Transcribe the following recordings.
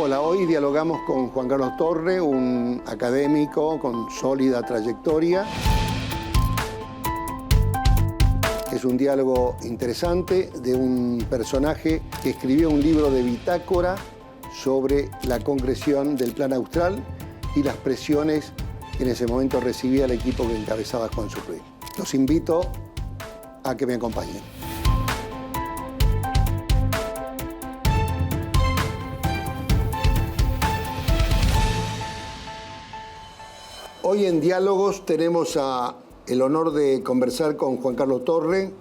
Hola, hoy dialogamos con Juan Carlos Torre, un académico con sólida trayectoria. Es un diálogo interesante de un personaje que escribió un libro de bitácora sobre la concreción del Plan Austral y las presiones que en ese momento recibía el equipo que encabezaba Juan Surruy. Los invito a que me acompañen. Hoy en Diálogos tenemos el honor de conversar con Juan Carlos Torre,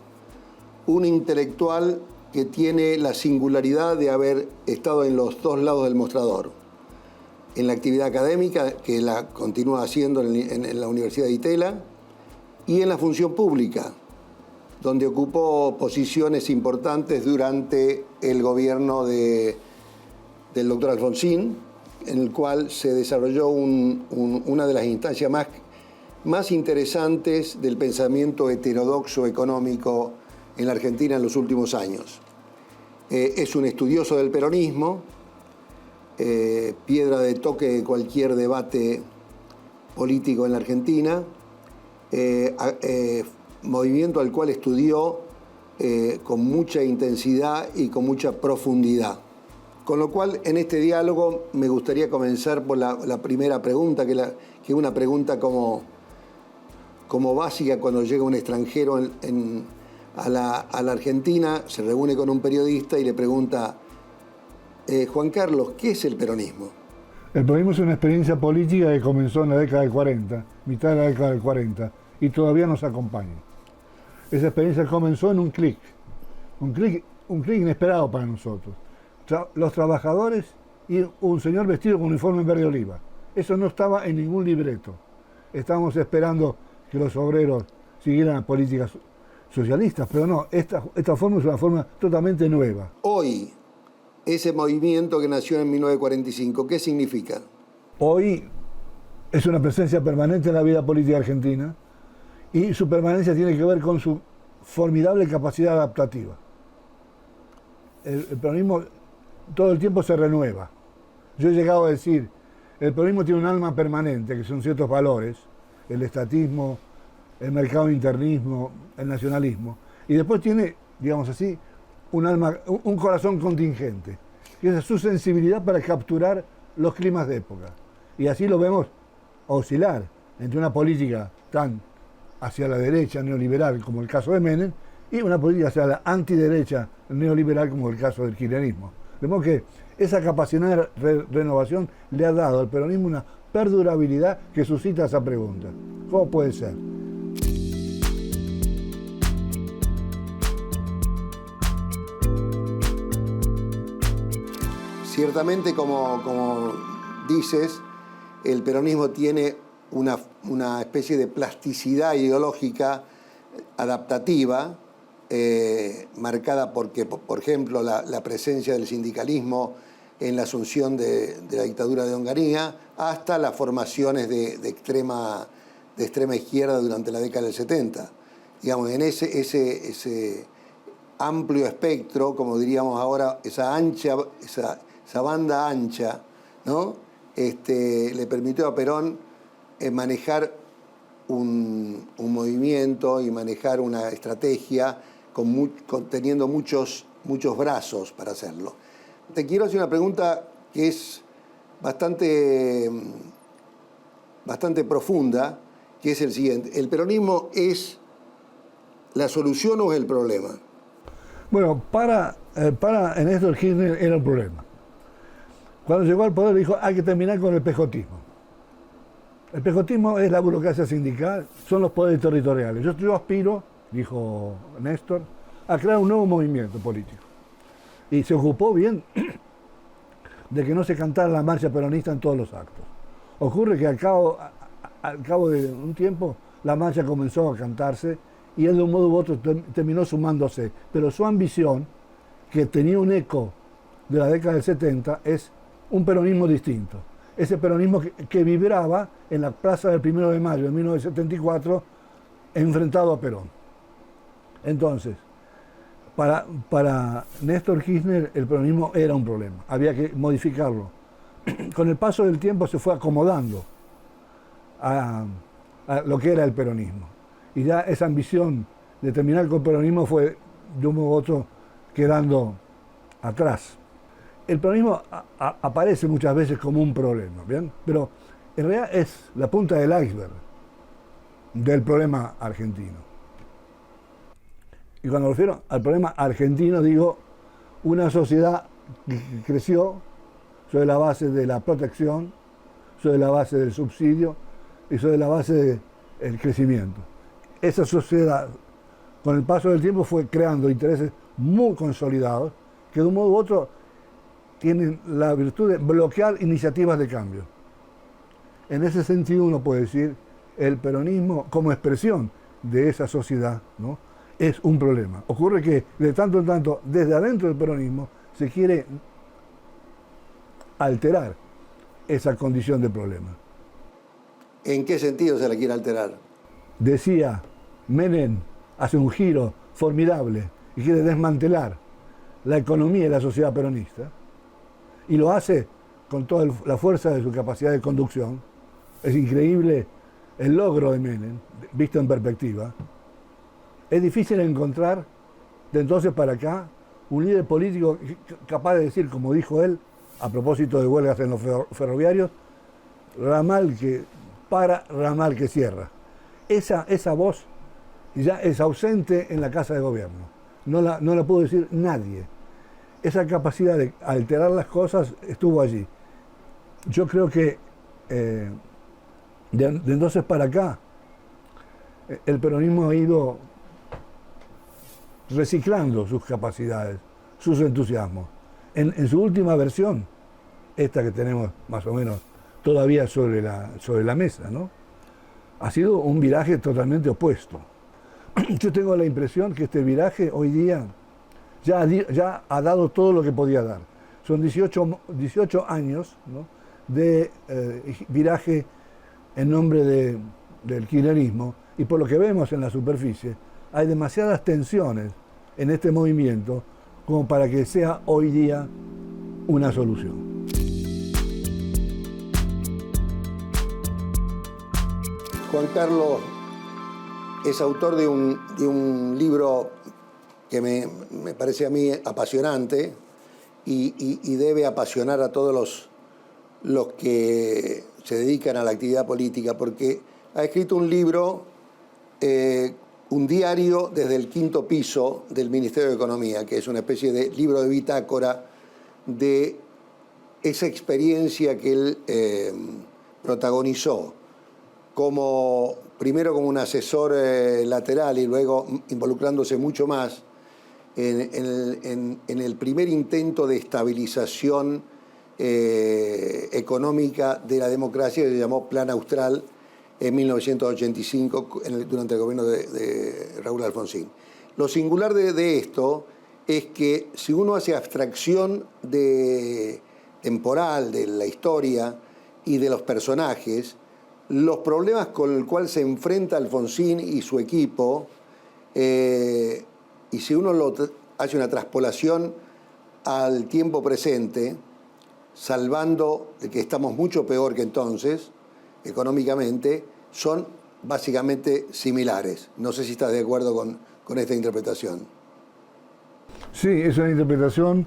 un intelectual que tiene la singularidad de haber estado en los dos lados del mostrador. En la actividad académica, que la continúa haciendo en la Universidad de Itela, y en la función pública, donde ocupó posiciones importantes durante el gobierno del doctor Alfonsín, en el cual se desarrolló una de las instancias más interesantes del pensamiento heterodoxo económico en la Argentina en los últimos años. Es un estudioso del peronismo, piedra de toque de cualquier debate político en la Argentina, movimiento al cual estudió con mucha intensidad y con mucha profundidad. Con lo cual, en este diálogo me gustaría comenzar por la primera pregunta, que es una pregunta como básica cuando llega un extranjero a la Argentina, se reúne con un periodista y le pregunta, Juan Carlos, ¿qué es el peronismo? El peronismo es una experiencia política que comenzó en la década del 40, mitad de la década del 40, y todavía nos acompaña. Esa experiencia comenzó en un clic inesperado para nosotros. Los trabajadores y un señor vestido con uniforme verde oliva. Eso no estaba en ningún libreto. Estábamos esperando que los obreros siguieran políticas socialistas, pero no, esta forma es una forma totalmente nueva. Hoy, ese movimiento que nació en 1945, ¿qué significa? Hoy es una presencia permanente en la vida política argentina y su permanencia tiene que ver con su formidable capacidad adaptativa. El peronismo todo el tiempo se renueva. Yo he llegado a decir, el peronismo tiene un alma permanente, que son ciertos valores, el estatismo, el mercado internismo, el nacionalismo, y después tiene, digamos así, un corazón contingente, que es su sensibilidad para capturar los climas de época. Y así lo vemos oscilar entre una política tan hacia la derecha neoliberal como el caso de Menem, y una política hacia la antiderecha neoliberal como el caso del kirchnerismo. De modo que esa capacidad de renovación le ha dado al peronismo una perdurabilidad que suscita esa pregunta. ¿Cómo puede ser? Ciertamente, como dices, el peronismo tiene una especie de plasticidad ideológica adaptativa, marcada porque, por ejemplo, la presencia del sindicalismo en la asunción de la dictadura de Onganía, hasta las formaciones de extrema izquierda durante la década del 70. Digamos, en ese amplio espectro, como diríamos ahora, esa banda ancha, ¿no? Le permitió a Perón manejar un movimiento y manejar una estrategia teniendo muchos brazos para hacerlo. Te quiero hacer una pregunta que es bastante profunda, que es el siguiente. ¿El peronismo es la solución o es el problema? Bueno, para Néstor Kirchner era un problema. Cuando llegó al poder dijo, hay que terminar con el pejotismo. El pejotismo es la burocracia sindical, son los poderes territoriales. Yo aspiro, dijo Néstor, a crear un nuevo movimiento político. Y se ocupó bien de que no se cantara la marcha peronista en todos los actos. Ocurre que al cabo de un tiempo la marcha comenzó a cantarse y él de un modo u otro terminó sumándose. Pero su ambición, que tenía un eco de la década del 70, es un peronismo distinto. Ese peronismo que vibraba en la plaza del 1 de mayo de 1974 enfrentado a Perón. Entonces, para Néstor Kirchner el peronismo era un problema, había que modificarlo. con el paso del tiempo se fue acomodando a lo que era el peronismo. Y ya esa ambición de terminar con el peronismo fue de un modo u otro quedando atrás. El peronismo aparece muchas veces como un problema, ¿bien? Pero en realidad es la punta del iceberg del problema argentino. Y cuando me refiero al problema argentino, digo una sociedad que creció sobre la base de la protección, sobre la base del subsidio y sobre la base del crecimiento. Esa sociedad, con el paso del tiempo, fue creando intereses muy consolidados que de un modo u otro tienen la virtud de bloquear iniciativas de cambio. En ese sentido uno puede decir el peronismo como expresión de esa sociedad, ¿no?, es un problema. Ocurre que de tanto en tanto, desde adentro del peronismo, se quiere alterar esa condición de problema. ¿En qué sentido se la quiere alterar? Decía, Menem hace un giro formidable y quiere desmantelar la economía y la sociedad peronista, y lo hace con toda la fuerza de su capacidad de conducción. Es increíble el logro de Menem, visto en perspectiva. Es difícil encontrar, de entonces para acá, un líder político capaz de decir, como dijo él, a propósito de huelgas en los ferroviarios, ramal que para, ramal que cierra. Esa voz ya es ausente en la Casa de Gobierno. No la pudo decir nadie. Esa capacidad de alterar las cosas estuvo allí. Yo creo que de entonces para acá, el peronismo ha ido reciclando sus capacidades, sus entusiasmos. En su última versión, esta que tenemos más o menos todavía sobre la mesa, ¿no?, ha sido un viraje totalmente opuesto. Yo tengo la impresión que este viraje hoy día ya ha dado todo lo que podía dar. Son 18 años, ¿no?, de viraje en nombre del kirchnerismo, y por lo que vemos en la superficie, hay demasiadas tensiones en este movimiento como para que sea hoy día una solución. Juan Carlos es autor de un libro que me parece a mí apasionante y debe apasionar a todos los que se dedican a la actividad política, porque ha escrito un libro, un diario desde el 5º piso del Ministerio de Economía, que es una especie de libro de bitácora de esa experiencia que él protagonizó, primero como un asesor lateral y luego involucrándose mucho más en el primer intento de estabilización económica de la democracia, que se llamó Plan Austral, en 1985, durante el gobierno de Raúl Alfonsín. Lo singular de esto es que si uno hace abstracción temporal de la historia y de los personajes, los problemas con los cuales se enfrenta Alfonsín y su equipo, y si uno hace una traspolación al tiempo presente, salvando de que estamos mucho peor que entonces, económicamente, son básicamente similares. No sé si estás de acuerdo con esta interpretación. Sí, es una interpretación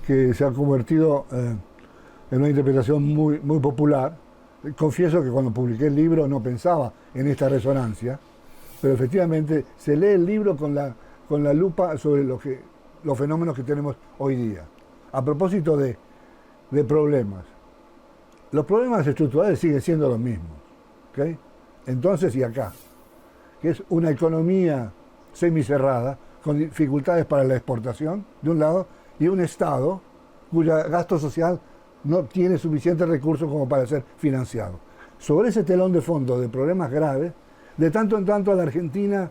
que se ha convertido en una interpretación muy, muy popular. Confieso que cuando publiqué el libro no pensaba en esta resonancia, pero efectivamente se lee el libro con la lupa sobre los fenómenos que tenemos hoy día. A propósito de problemas. Los problemas estructurales siguen siendo los mismos, ¿okay? Entonces y acá, que es una economía semicerrada, con dificultades para la exportación, de un lado, y un Estado cuyo gasto social no tiene suficientes recursos como para ser financiado. Sobre ese telón de fondo de problemas graves, de tanto en tanto la Argentina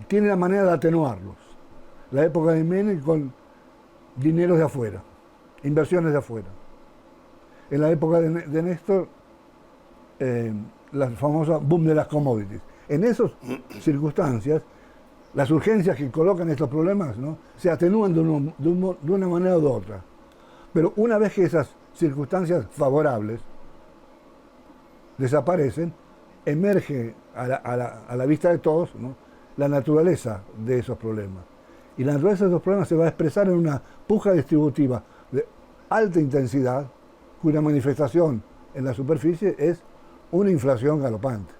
tiene la manera de atenuarlos. La época de Menem con dineros de afuera, inversiones de afuera. En la época de Néstor, la famosa boom de las commodities. En esas circunstancias, las urgencias que colocan estos problemas, ¿no?, se atenúan de una manera u otra. Pero una vez que esas circunstancias favorables desaparecen, emerge a la vista de todos, ¿no?, la naturaleza de esos problemas. Y la naturaleza de esos problemas se va a expresar en una puja distributiva de alta intensidad, cuya manifestación en la superficie es una inflación galopante.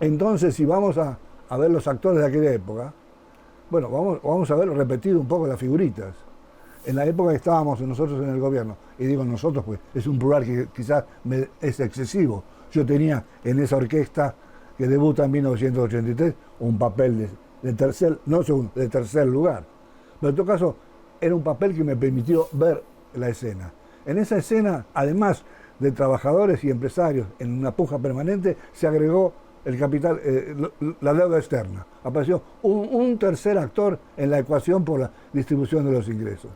Entonces, si vamos a ver los actores de aquella época, bueno, vamos a ver repetido un poco las figuritas. En la época que estábamos nosotros en el gobierno, y digo nosotros, pues es un plural que quizás es excesivo. Yo tenía en esa orquesta que debuta en 1983 un papel de tercer lugar. Pero en todo caso, era un papel que me permitió ver la escena. En esa escena, además de trabajadores y empresarios en una puja permanente, se agregó el capital, la deuda externa. Apareció un tercer actor en la ecuación por la distribución de los ingresos.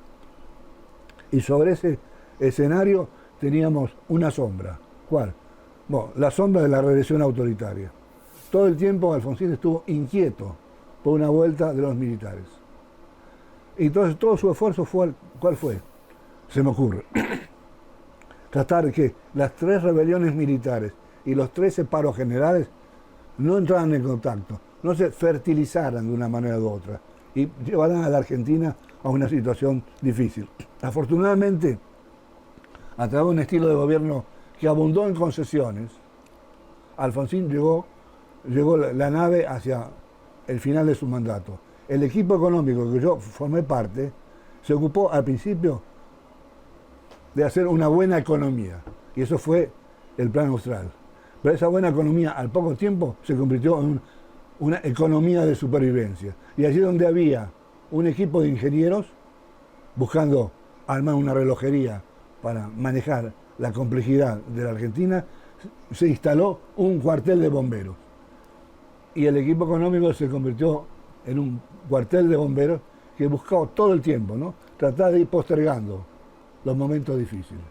Y sobre ese escenario teníamos una sombra. ¿Cuál? Bueno, la sombra de la regresión autoritaria. Todo el tiempo Alfonsín estuvo inquieto por una vuelta de los militares. Y entonces todo su esfuerzo fue, ¿cuál fue? Se me ocurre. Tratar de que las 3 rebeliones militares y los 13 paros generales no entraran en contacto, no se fertilizaran de una manera u otra y llevaran a la Argentina a una situación difícil. Afortunadamente, a través de un estilo de gobierno que abundó en concesiones, Alfonsín llegó la nave hacia el final de su mandato. El equipo económico que yo formé parte se ocupó al principio de hacer una buena economía, y eso fue el Plan Austral. Pero esa buena economía al poco tiempo se convirtió en una economía de supervivencia. Y allí donde había un equipo de ingenieros buscando armar una relojería para manejar la complejidad de la Argentina, se instaló un cuartel de bomberos. Y el equipo económico se convirtió en un cuartel de bomberos que buscó todo el tiempo, ¿no?, tratar de ir postergando los momentos difíciles.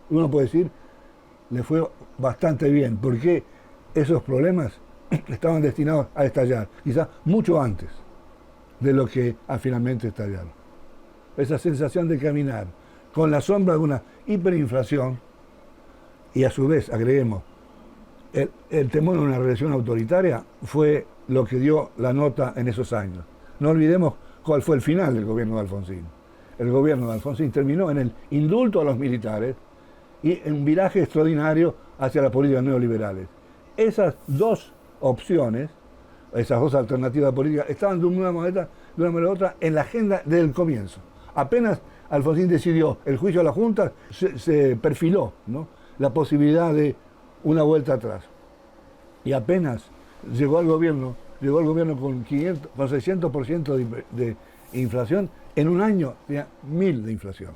Uno puede decir, le fue bastante bien, porque esos problemas estaban destinados a estallar, quizás mucho antes de lo que finalmente estallaron. Esa sensación de caminar con la sombra de una hiperinflación y a su vez, agreguemos, el temor a una regresión autoritaria fue lo que dio la nota en esos años. No olvidemos cuál fue el final del gobierno de Alfonsín. El gobierno de Alfonsín terminó en el indulto a los militares y en un viraje extraordinario hacia las políticas neoliberales. Esas 2 opciones, esas 2 alternativas políticas, estaban de una manera u otra en la agenda desde el comienzo. Apenas Alfonsín decidió el juicio a la Junta, se perfiló, ¿no?, la posibilidad de una vuelta atrás. Y apenas llegó al gobierno con 600% de inflación, en un año tenía 1000 de inflación.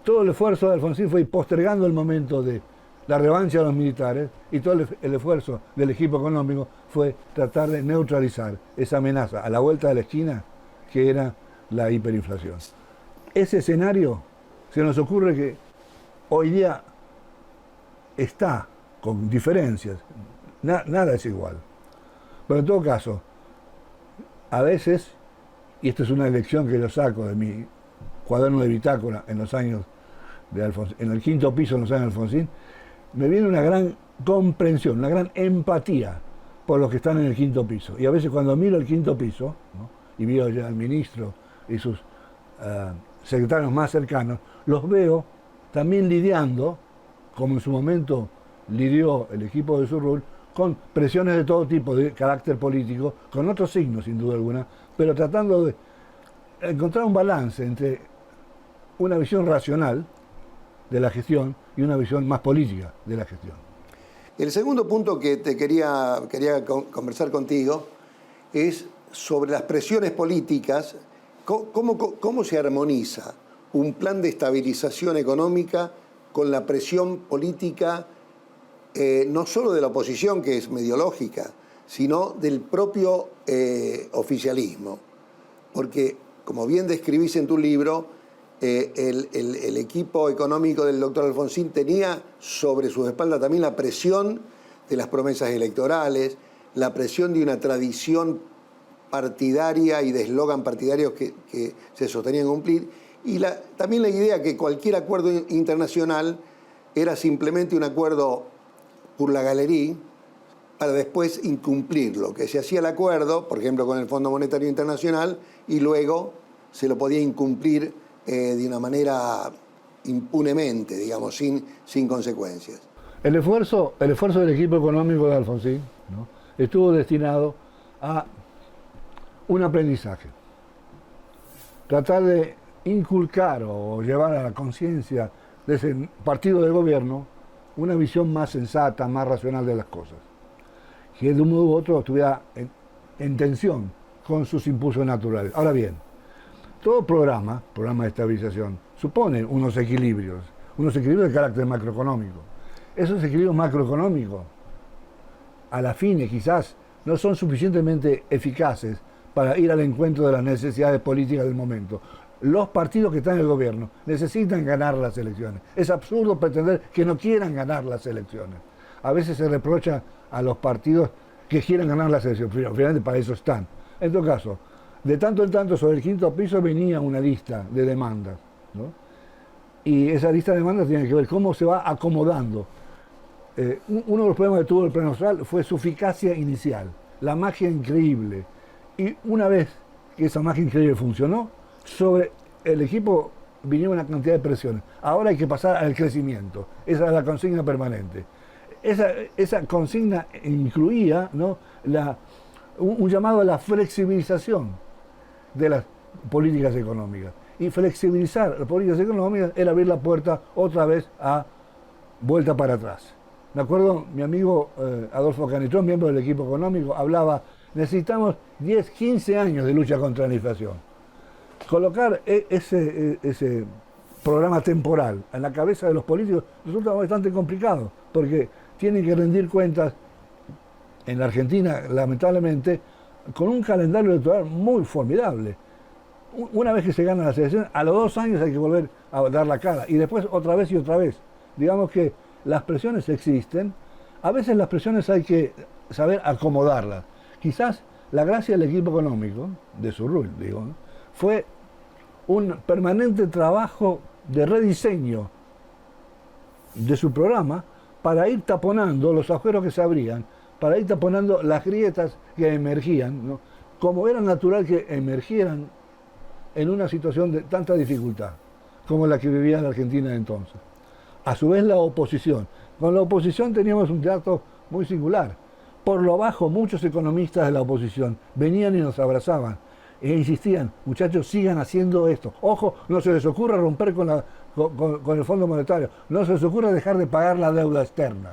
Todo el esfuerzo de Alfonsín fue postergando el momento de la revancha de los militares, y todo el esfuerzo del equipo económico fue tratar de neutralizar esa amenaza a la vuelta de la esquina que era la hiperinflación. Ese escenario, se nos ocurre que hoy día está con diferencias, nada es igual. Pero en todo caso, a veces, y esto es una lección que yo saco de mi cuaderno de bitácora en los años de Alfonsín, en el 5º piso en los años de Alfonsín, me viene una gran comprensión, una gran empatía por los que están en el 5º piso. Y a veces cuando miro el 5º piso, ¿no?, y veo ya al ministro y sus secretarios más cercanos, los veo también lidiando, como en su momento lidió el equipo de Surrul, con presiones de todo tipo, de carácter político, con otros signos sin duda alguna, pero tratando de encontrar un balance entre una visión racional de la gestión y una visión más política de la gestión. El segundo punto que te quería conversar contigo es sobre las presiones políticas. ¿Cómo se armoniza un plan de estabilización económica con la presión política, no solo de la oposición, que es mediológica, sino del propio oficialismo? Porque, como bien describís en tu libro, el equipo económico del doctor Alfonsín tenía sobre sus espaldas también la presión de las promesas electorales, la presión de una tradición partidaria y de eslogan partidarios que se sostenían a cumplir, Y también la idea que cualquier acuerdo internacional era simplemente un acuerdo por la galería para después incumplirlo, que se hacía el acuerdo, por ejemplo, con el Fondo Monetario Internacional, y luego se lo podía incumplir de una manera impunemente, digamos, sin consecuencias. El esfuerzo del equipo económico de Alfonsín, ¿no?, estuvo destinado a un aprendizaje. Tratar de inculcar o llevar a la conciencia de ese partido de gobierno una visión más sensata, más racional de las cosas, que de un modo u otro estuviera en tensión con sus impulsos naturales. Ahora bien, todo programa de estabilización, supone unos equilibrios de carácter macroeconómico. Esos equilibrios macroeconómicos, a la fin, quizás no son suficientemente eficaces para ir al encuentro de las necesidades políticas del momento. Los partidos que están en el gobierno necesitan ganar las elecciones. Es absurdo pretender que no quieran ganar las elecciones. A veces se reprocha a los partidos que quieran ganar las elecciones, pero finalmente para eso están. En todo caso, de tanto en tanto sobre el quinto piso venía una lista de demandas, ¿no? Y esa lista de demandas tiene que ver cómo se va acomodando. Uno de los problemas que tuvo el Plan Austral fue su eficacia inicial, la magia increíble. Y una vez que esa magia increíble funcionó, sobre el equipo vinieron una cantidad de presiones. Ahora hay que pasar al crecimiento. Esa es la consigna permanente. Esa consigna incluía, ¿no?, un llamado a la flexibilización de las políticas económicas. Y flexibilizar las políticas económicas era abrir la puerta otra vez a vuelta para atrás. Me acuerdo, mi amigo Adolfo Canitrón, miembro del equipo económico, hablaba, necesitamos 10, 15 años de lucha contra la inflación. Colocar ese programa temporal en la cabeza de los políticos resulta bastante complicado, porque tienen que rendir cuentas, en la Argentina, lamentablemente, con un calendario electoral muy formidable. Una vez que se ganan las elecciones, a los 2 años hay que volver a dar la cara, y después otra vez y otra vez. Digamos que las presiones existen, a veces las presiones hay que saber acomodarlas. Quizás la gracia del equipo económico, de Surrull, digo, ¿no?, fue un permanente trabajo de rediseño de su programa para ir taponando los agujeros que se abrían, para ir taponando las grietas que emergían, ¿no?, como era natural que emergieran en una situación de tanta dificultad como la que vivía la Argentina entonces. A su vez la oposición. Con la oposición teníamos un teatro muy singular. Por lo bajo, muchos economistas de la oposición venían y nos abrazaban e insistían, muchachos, sigan haciendo esto. Ojo, no se les ocurra romper con el Fondo Monetario, no se les ocurra dejar de pagar la deuda externa.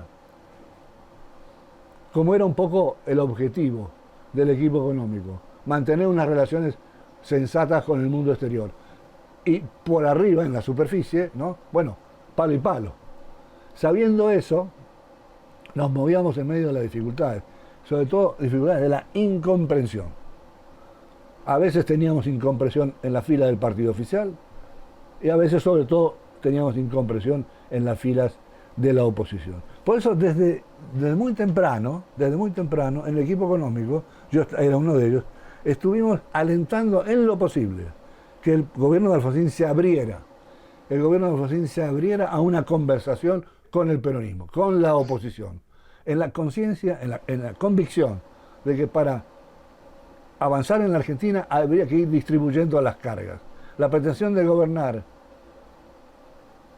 Como era un poco el objetivo del equipo económico, mantener unas relaciones sensatas con el mundo exterior. Y por arriba, en la superficie, ¿no?, bueno, palo y palo. Sabiendo eso, nos movíamos en medio de las dificultades, sobre todo dificultades de la incomprensión. A veces teníamos incomprensión en la fila del partido oficial y a veces, sobre todo, teníamos incomprensión en las filas de la oposición. Por eso, desde muy temprano, en el equipo económico, yo era uno de ellos, estuvimos alentando en lo posible que el gobierno de Alfonsín se abriera. El gobierno de Alfonsín se abriera a una conversación con el peronismo, con la oposición, en la conciencia, en la convicción de que para avanzar en la Argentina habría que ir distribuyendo las cargas. La pretensión de gobernar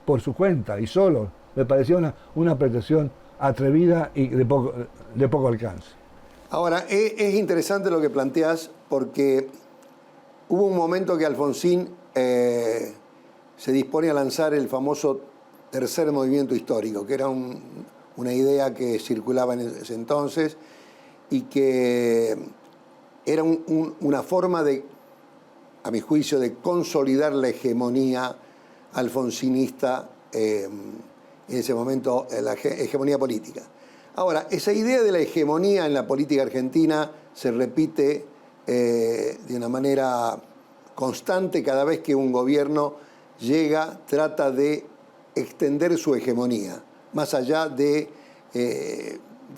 por su cuenta y solo me parecía una pretensión atrevida y de poco alcance. Ahora, es interesante lo que planteas, porque hubo un momento que Alfonsín se dispone a lanzar el famoso tercer movimiento histórico, que era una idea que circulaba en ese entonces y que era una forma de, a mi juicio, de consolidar la hegemonía alfonsinista en ese momento, la hegemonía política. Ahora, esa idea de la hegemonía en la política argentina se repite de una manera constante cada vez que un gobierno trata de extender su hegemonía, más allá de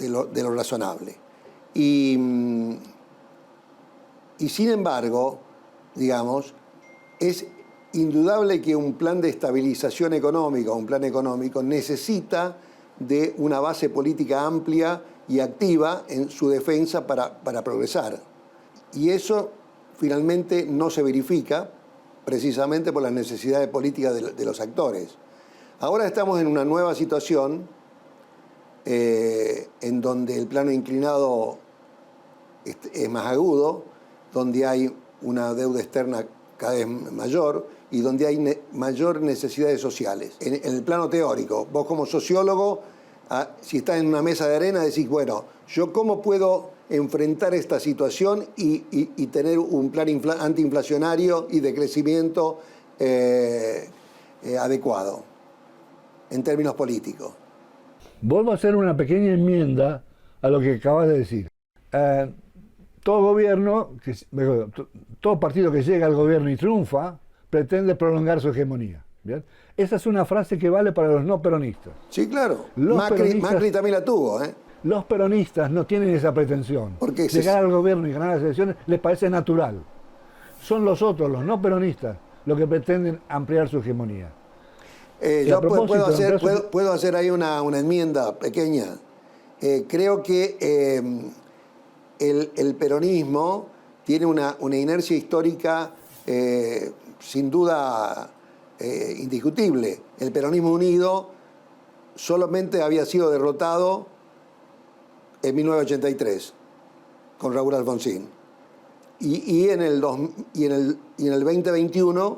lo razonable. Y sin embargo, digamos, es indudable que un plan de estabilización económica, un plan económico, necesita de una base política amplia y activa en su defensa para progresar. Y eso finalmente no se verifica precisamente por las necesidades políticas de los actores. Ahora estamos en una nueva situación en donde el plano inclinado es más agudo, donde hay una deuda externa cada vez mayor y donde hay mayor necesidades sociales. En el plano teórico, vos como sociólogo, si estás en una mesa de arena, decís, bueno, ¿yo cómo puedo enfrentar esta situación y tener un plan antiinflacionario y de crecimiento adecuado en términos políticos? Vuelvo a hacer una pequeña enmienda a lo que acabas de decir. Todo gobierno, todo partido que llega al gobierno y triunfa, pretende prolongar su hegemonía. ¿Bien? Esa es una frase que vale para los no peronistas. Sí, claro. Macri también la tuvo, ¿eh? Los peronistas no tienen esa pretensión. Porque llegar al gobierno y ganar las elecciones les parece natural. Son los otros, los no peronistas, los que pretenden ampliar su hegemonía. Yo puedo hacer ahí una enmienda pequeña. Creo que el peronismo tiene una inercia histórica sin duda indiscutible. El peronismo unido solamente había sido derrotado en 1983 con Raúl Alfonsín. Y en el 2021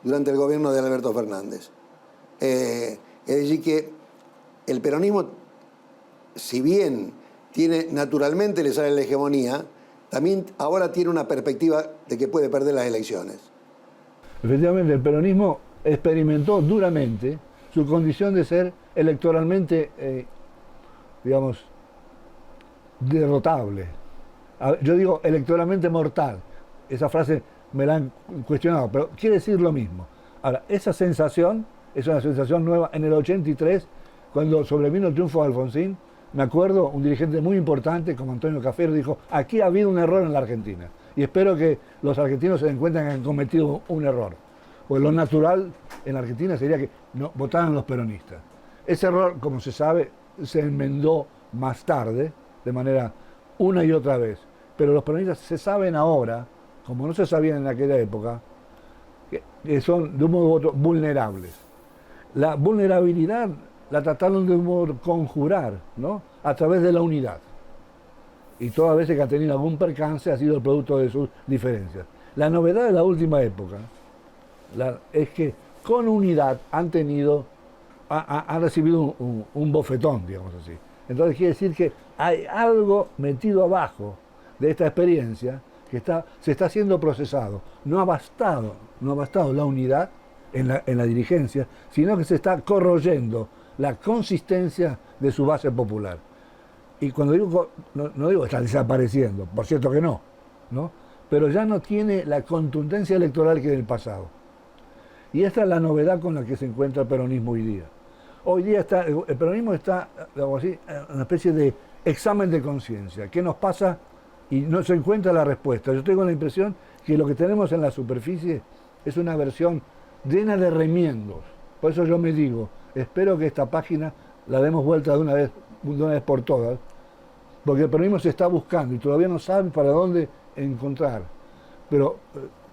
durante el gobierno de Alberto Fernández. Es decir que el peronismo, si bien naturalmente le sale la hegemonía, también ahora tiene una perspectiva de que puede perder las elecciones. Efectivamente, el peronismo experimentó duramente su condición de ser electoralmente, derrotable. Yo digo electoralmente mortal. Esa frase me la han cuestionado, pero quiere decir lo mismo. Ahora, esa sensación es una sensación nueva. En el 83, cuando sobrevino el triunfo de Alfonsín, me acuerdo, un dirigente muy importante como Antonio Cafero dijo, aquí ha habido un error en la Argentina y espero que los argentinos se den cuenta que han cometido un error. Pues lo natural en la Argentina sería que no votaran los peronistas. Ese error, como se sabe, se enmendó más tarde, de manera una y otra vez. Pero los peronistas se saben ahora, como no se sabían en aquella época, que son de un modo u otro vulnerables. La vulnerabilidad la trataron de un modo conjurar, ¿no? A través de la unidad. Y todas las veces que ha tenido algún percance ha sido el producto de sus diferencias. La novedad de la última época es que con unidad han recibido un bofetón, digamos así. Entonces quiere decir que hay algo metido abajo de esta experiencia que se está siendo procesado. No ha bastado la unidad en la dirigencia, sino que se está corroyendo la consistencia de su base popular. Y cuando digo, no digo que está desapareciendo, por cierto que no, pero ya no tiene la contundencia electoral que en el pasado. Y esta es la novedad con la que se encuentra el peronismo hoy día. Hoy día el peronismo está, digamos así, en una especie de examen de conciencia. ¿Qué nos pasa? Y no se encuentra la respuesta. Yo tengo la impresión que lo que tenemos en la superficie es una versión llena de remiendos. Por eso yo me digo, espero que esta página la demos vuelta de una vez por todas, porque el peronismo se está buscando y todavía no sabe para dónde encontrar, pero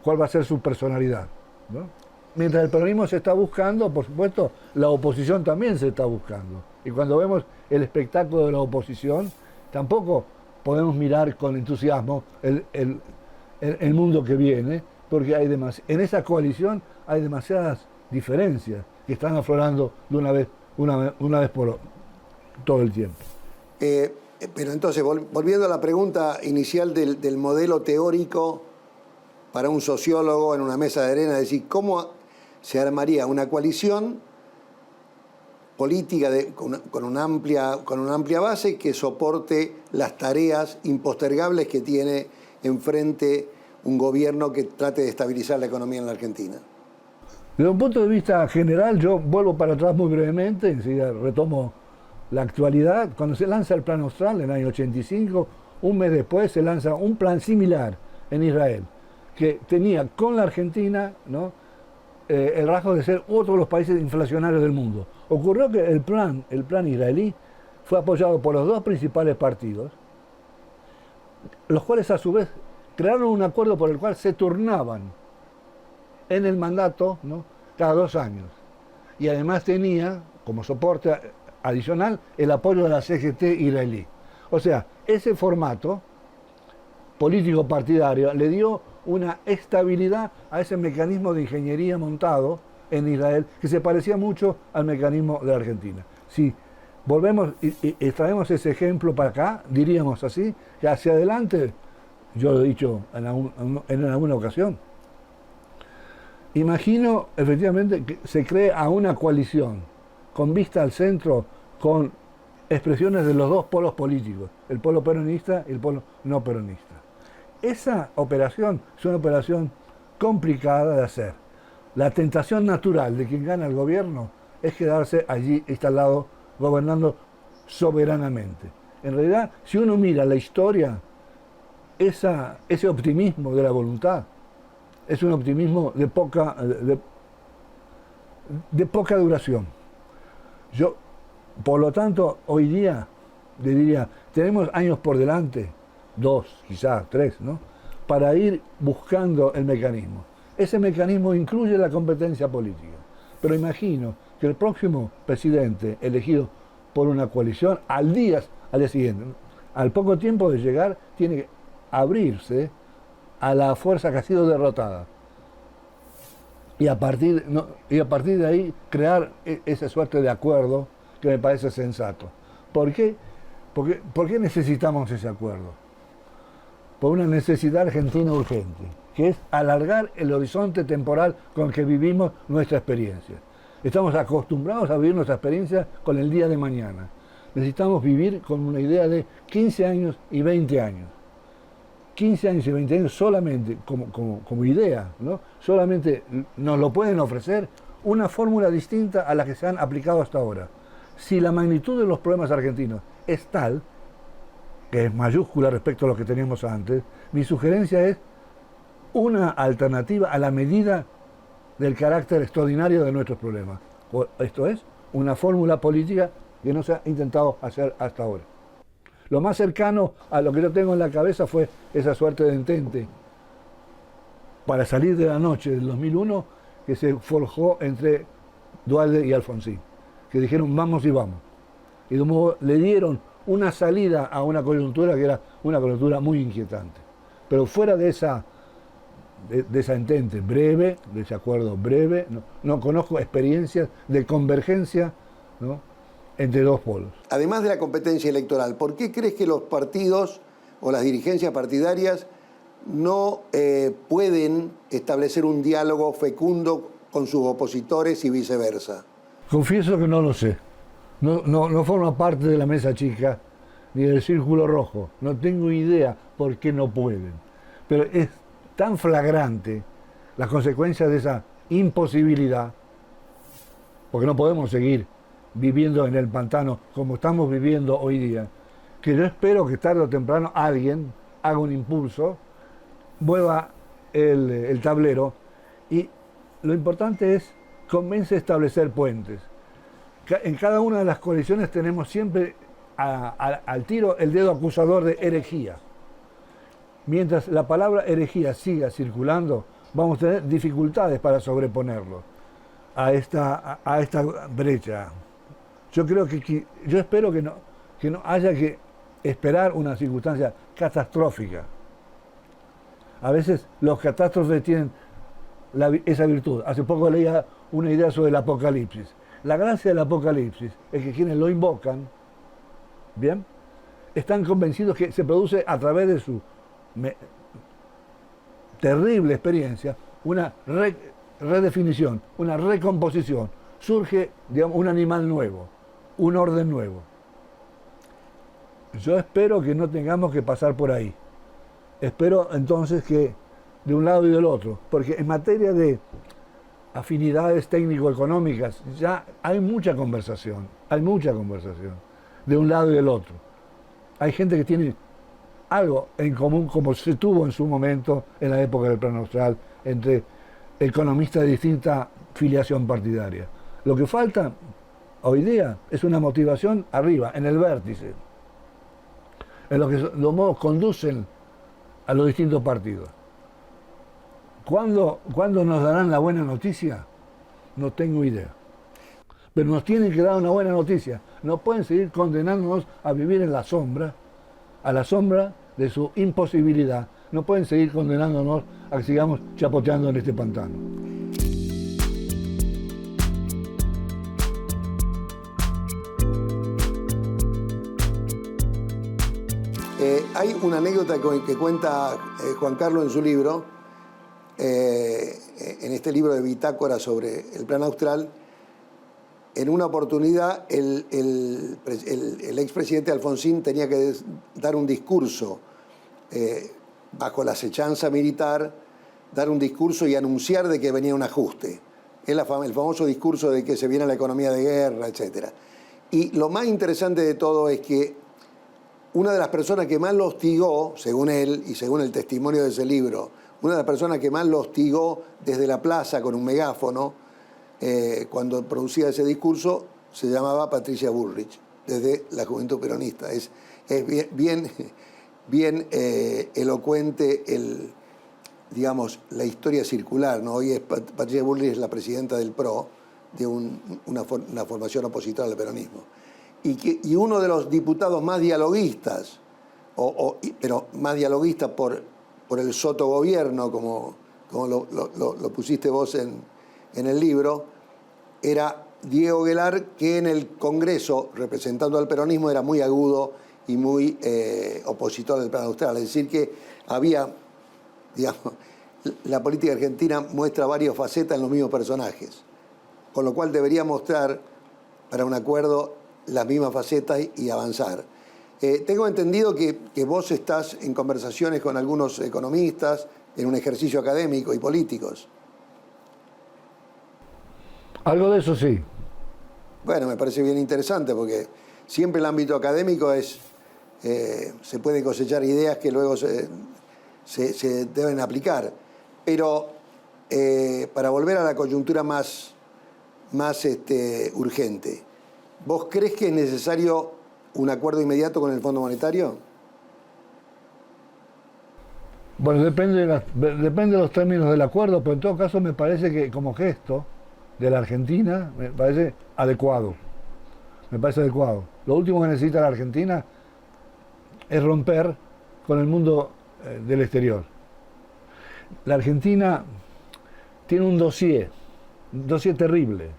cuál va a ser su personalidad, ¿no? Mientras el peronismo se está buscando, por supuesto, la oposición también se está buscando. Y cuando vemos el espectáculo de la oposición, tampoco podemos mirar con entusiasmo el mundo que viene, porque en esa coalición hay demasiadas diferencias que están aflorando de una vez por todo el tiempo. Pero entonces, volviendo a la pregunta inicial del modelo teórico para un sociólogo en una mesa de arena, es decir, ¿cómo se armaría una coalición política con una amplia base que soporte las tareas impostergables que tiene enfrente un gobierno que trate de estabilizar la economía en la Argentina? Desde un punto de vista general, yo vuelvo para atrás muy brevemente, enseguida retomo la actualidad. Cuando se lanza el Plan Austral en el año 85, un mes después se lanza un plan similar en Israel, que tenía con la Argentina, ¿no?, el rasgo de ser otro de los países inflacionarios del mundo. Ocurrió que el plan israelí fue apoyado por los dos principales partidos, los cuales a su vez crearon un acuerdo por el cual se turnaban en el mandato, ¿no?, cada 2 años. Y además tenía como soporte adicional el apoyo de la CGT israelí. O sea, ese formato político partidario le dio una estabilidad a ese mecanismo de ingeniería montado en Israel que se parecía mucho al mecanismo de la Argentina. Si volvemos y traemos ese ejemplo para acá, diríamos así, que hacia adelante, yo lo he dicho en alguna ocasión, imagino efectivamente que se crea una coalición con vista al centro, con expresiones de los dos polos políticos, el polo peronista y el polo no peronista. Esa operación es una operación complicada de hacer. La tentación natural de quien gana el gobierno es quedarse allí instalado, gobernando soberanamente. En realidad, si uno mira la historia, ese optimismo de la voluntad es un optimismo de poca duración. Por lo tanto, hoy día, le diría, tenemos años por delante, 2, quizás 3, ¿no?, para ir buscando el mecanismo. Ese mecanismo incluye la competencia política. Pero imagino que el próximo presidente elegido por una coalición, al día siguiente, al poco tiempo de llegar, tiene que abrirse a la fuerza que ha sido derrotada. Y a partir de ahí crear esa suerte de acuerdo que me parece sensato. ¿Por qué? ¿Por qué necesitamos ese acuerdo? Por una necesidad argentina urgente, que es alargar el horizonte temporal con que vivimos nuestra experiencia. Estamos acostumbrados a vivir nuestra experiencia con el día de mañana. Necesitamos vivir con una idea de 15 años y 20 años. 15 años y 20 años solamente como idea, ¿no? Solamente nos lo pueden ofrecer una fórmula distinta a la que se han aplicado hasta ahora. Si la magnitud de los problemas argentinos es tal, que es mayúscula respecto a lo que teníamos antes, mi sugerencia es una alternativa a la medida del carácter extraordinario de nuestros problemas. Esto es, una fórmula política que no se ha intentado hacer hasta ahora. Lo más cercano a lo que yo tengo en la cabeza fue esa suerte de entente para salir de la noche del 2001 que se forjó entre Duhalde y Alfonsín, que dijeron vamos y vamos. Y de un modo le dieron una salida a una coyuntura que era una coyuntura muy inquietante. Pero fuera de esa entente breve, de ese acuerdo breve, no conozco experiencias de convergencia, ¿no?, entre dos polos. Además de la competencia electoral, ¿por qué crees que los partidos o las dirigencias partidarias no pueden establecer un diálogo fecundo con sus opositores y viceversa? Confieso que no lo sé. No forma parte de la mesa chica ni del círculo rojo. No tengo idea por qué no pueden. Pero es tan flagrante la consecuencia de esa imposibilidad, porque no podemos seguir viviendo en el pantano como estamos viviendo hoy día, que yo espero que tarde o temprano alguien haga un impulso, mueva el tablero, y lo importante es comience a establecer puentes. En cada una de las coaliciones tenemos siempre al tiro el dedo acusador de herejía. Mientras la palabra herejía siga circulando, vamos a tener dificultades para sobreponerlo a esta brecha. Yo espero que no haya que esperar una circunstancia catastrófica. A veces los catástrofes tienen esa virtud. Hace poco leía una idea sobre el apocalipsis. La gracia del apocalipsis es que quienes lo invocan, ¿bien?, están convencidos que se produce a través de su terrible experiencia una redefinición, una recomposición. Surge, digamos, un animal nuevo, un orden nuevo. Yo espero que no tengamos que pasar por ahí. Espero entonces que de un lado y del otro, porque en materia de afinidades técnico-económicas ya hay mucha conversación, de un lado y del otro. Hay gente que tiene algo en común, como se tuvo en su momento en la época del Plan Austral, entre economistas de distinta filiación partidaria. Lo que falta hoy día es una motivación arriba, en el vértice, en lo que los modos conducen a los distintos partidos. ¿Cuándo nos darán la buena noticia? No tengo idea. Pero nos tienen que dar una buena noticia. No pueden seguir condenándonos a vivir en la sombra, a la sombra de su imposibilidad. No pueden seguir condenándonos a que sigamos chapoteando en este pantano. Hay una anécdota que cuenta Juan Carlos en su libro, en este libro de bitácora sobre el Plan Austral. En una oportunidad el expresidente Alfonsín tenía que dar un discurso bajo la acechanza militar, dar un discurso y anunciar de que venía un ajuste. Es el famoso discurso de que se viene la economía de guerra, etc. Y lo más interesante de todo es que una de las personas que más lo hostigó, según él y según el testimonio de ese libro, una de las personas que más lo hostigó desde la plaza con un megáfono, cuando producía ese discurso, se llamaba Patricia Bullrich, desde la Juventud Peronista. Es bien elocuente digamos, la historia circular, ¿no? Hoy Patricia Bullrich es la presidenta del PRO, de una formación opositora al peronismo. Y uno de los diputados más dialoguistas, pero más dialoguista por el sotogobierno, como lo pusiste vos en el libro, era Diego Guelar, que en el Congreso, representando al peronismo, era muy agudo y muy opositor al Plan Austral. Es decir, que había, digamos, la política argentina muestra varias facetas en los mismos personajes, con lo cual debería mostrar para un acuerdo las mismas facetas y avanzar. Tengo entendido que vos estás en conversaciones con algunos economistas, en un ejercicio académico y políticos. Algo de eso sí. Bueno, me parece bien interesante porque siempre el ámbito académico se pueden cosechar ideas que luego se deben aplicar. Pero para volver a la coyuntura más urgente, ¿vos crees que es necesario un acuerdo inmediato con el Fondo Monetario? Bueno, depende de los términos del acuerdo, pero en todo caso me parece que como gesto de la Argentina me parece adecuado. Me parece adecuado. Lo último que necesita la Argentina es romper con el mundo del exterior. La Argentina tiene un dossier terrible,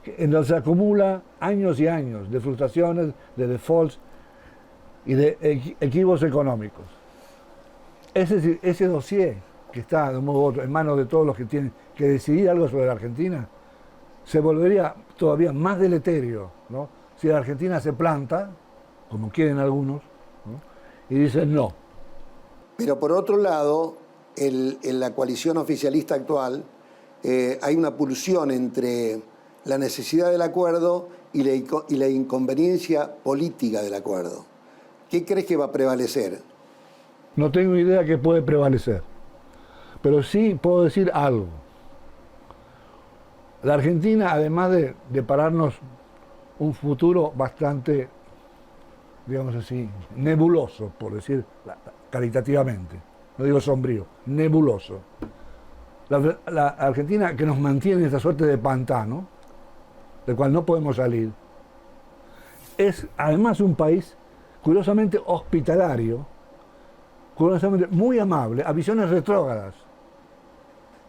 en donde se acumula años y años de frustraciones, de defaults y de equívocos económicos. Ese dossier que está de un modo u otro en manos de todos los que tienen que decidir algo sobre la Argentina, se volvería todavía más deleterio, ¿no? Si la Argentina se planta, como quieren algunos, ¿no? Y dicen no. Pero por otro lado, en la coalición oficialista actual hay una pulsión entre la necesidad del acuerdo y la inconveniencia política del acuerdo. ¿Qué crees que va a prevalecer? No tengo idea qué puede prevalecer, pero sí puedo decir algo. La Argentina, además de pararnos un futuro bastante, digamos así, nebuloso, por decir caritativamente, no digo sombrío, nebuloso. La Argentina que nos mantiene en esta suerte de pantano, del cual no podemos salir, es además un país curiosamente hospitalario, curiosamente muy amable, a visiones retrógradas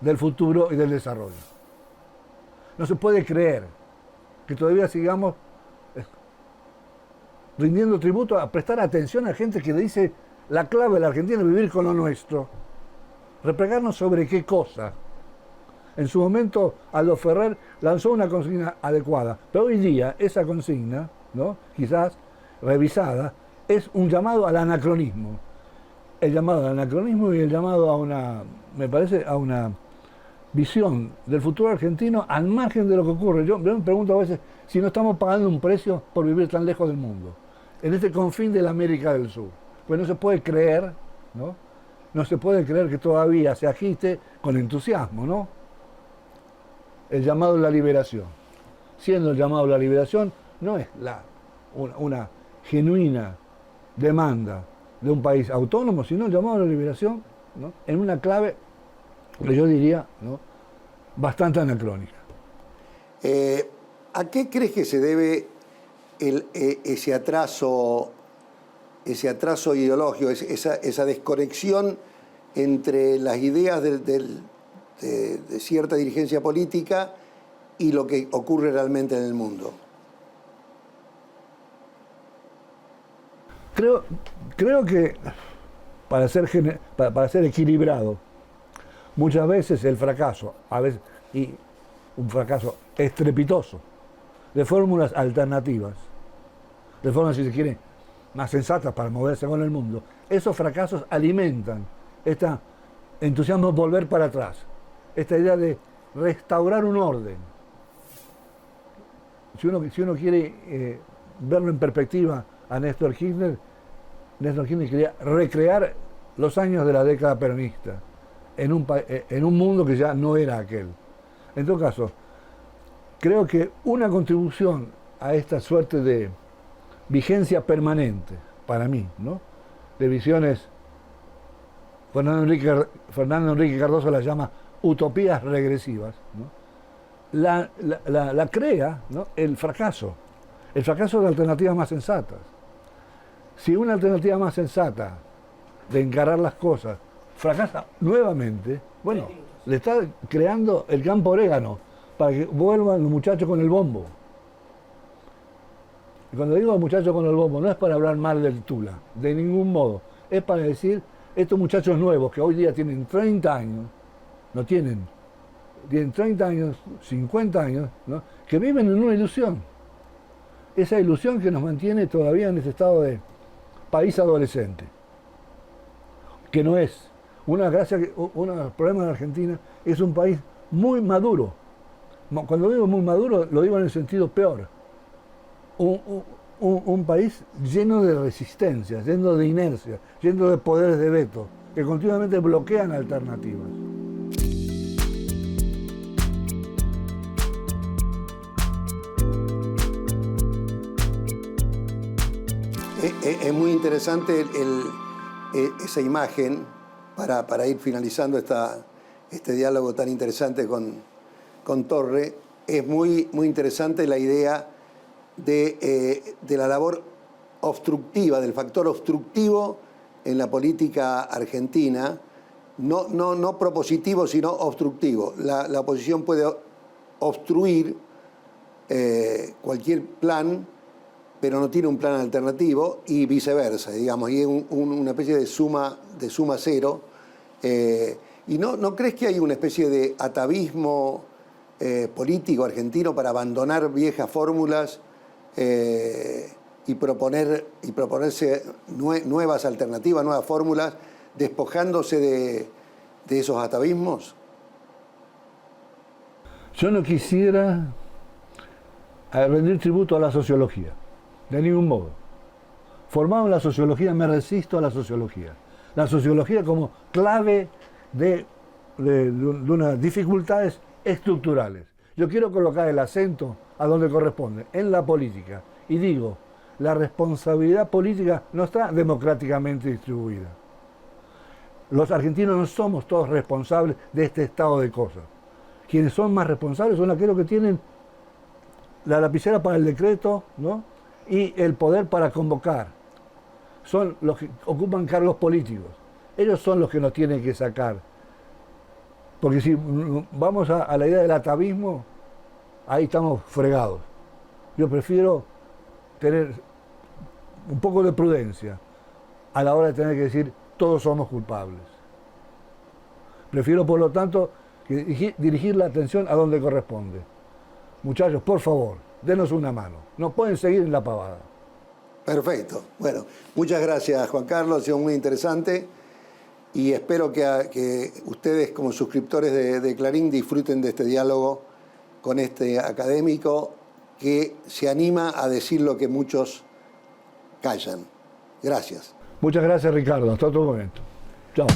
del futuro y del desarrollo. No se puede creer que todavía sigamos rindiendo tributo a prestar atención a gente que dice la clave de la Argentina es vivir con lo nuestro. Replegarnos sobre qué cosa. En su momento Aldo Ferrer lanzó una consigna adecuada, pero hoy día esa consigna, ¿no?, quizás revisada, es un llamado al anacronismo. El llamado al anacronismo y el llamado a una, me parece, a una visión del futuro argentino al margen de lo que ocurre. Yo me pregunto a veces si no estamos pagando un precio por vivir tan lejos del mundo, en este confín de la América del Sur. Pues no se puede creer, ¿no? No se puede creer que todavía se agite con entusiasmo, ¿no? el llamado a la liberación. Siendo el llamado a la liberación, no es una genuina demanda de un país autónomo, sino el llamado a la liberación, ¿no?, en una clave que yo diría, ¿no?, bastante anacrónica. ¿A qué crees que se debe ese atraso ideológico, esa desconexión entre las ideas de cierta dirigencia política y lo que ocurre realmente en el mundo? Creo que para ser equilibrado, muchas veces el fracaso, y un fracaso estrepitoso, de fórmulas alternativas, de formas, si se quiere, más sensatas para moverse con el mundo, esos fracasos alimentan este entusiasmo de volver para atrás, esta idea de restaurar un orden. Si uno quiere verlo en perspectiva a Néstor Kirchner quería recrear los años de la década peronista en un mundo que ya no era aquel. En todo caso, creo que una contribución a esta suerte de vigencia permanente, para mí, ¿no?, de visiones, Fernando Enrique Cardoso las llama utopías regresivas, ¿no?, la crea, ¿no?, el fracaso de alternativas más sensatas. Si una alternativa más sensata de encarar las cosas fracasa nuevamente, bueno, le está creando el campo orégano para que vuelvan los muchachos con el bombo. Y cuando digo muchachos con el bombo, no es para hablar mal del Tula, de ningún modo. Es para decir, estos muchachos nuevos que hoy día tienen 30 años, tienen 30 años, 50 años, ¿no?, que viven en una ilusión. Esa ilusión que nos mantiene todavía en ese estado de país adolescente, que no es. Uno de los problemas de Argentina es un país muy maduro. Cuando digo muy maduro, lo digo en el sentido peor. Un país lleno de resistencia, lleno de inercia, lleno de poderes de veto, que continuamente bloquean alternativas. Es muy interesante esa imagen para ir finalizando este diálogo tan interesante con Torre. Es muy interesante la idea de la labor obstructiva, del factor obstructivo en la política argentina, no propositivo, sino obstructivo. La oposición puede obstruir cualquier plan, pero no tiene un plan alternativo, y viceversa, digamos, y es una especie de suma cero. ¿Y no crees que hay una especie de atavismo político argentino para abandonar viejas fórmulas y proponerse nuevas alternativas, nuevas fórmulas, despojándose de esos atavismos? Yo no quisiera rendir tributo a la sociología, de ningún modo. Formado en la sociología, me resisto a la sociología. La sociología como clave de unas dificultades estructurales. Yo quiero colocar el acento a donde corresponde, en la política. Y digo, la responsabilidad política no está democráticamente distribuida. Los argentinos no somos todos responsables de este estado de cosas. Quienes son más responsables son aquellos que tienen la lapicera para el decreto, ¿no?, y el poder para convocar. Son los que ocupan cargos políticos. Ellos son los que nos tienen que sacar. Porque si vamos a la idea del atavismo, ahí estamos fregados. Yo prefiero tener un poco de prudencia a la hora de tener que decir todos somos culpables. Prefiero, por lo tanto, dirigir la atención a donde corresponde. Muchachos, por favor, denos una mano. No pueden seguir en la pavada. Perfecto. Bueno, muchas gracias, Juan Carlos. Ha sido muy interesante. Y espero que ustedes, como suscriptores de Clarín, disfruten de este diálogo con este académico que se anima a decir lo que muchos callan. Gracias. Muchas gracias, Ricardo. Hasta otro momento. Chao.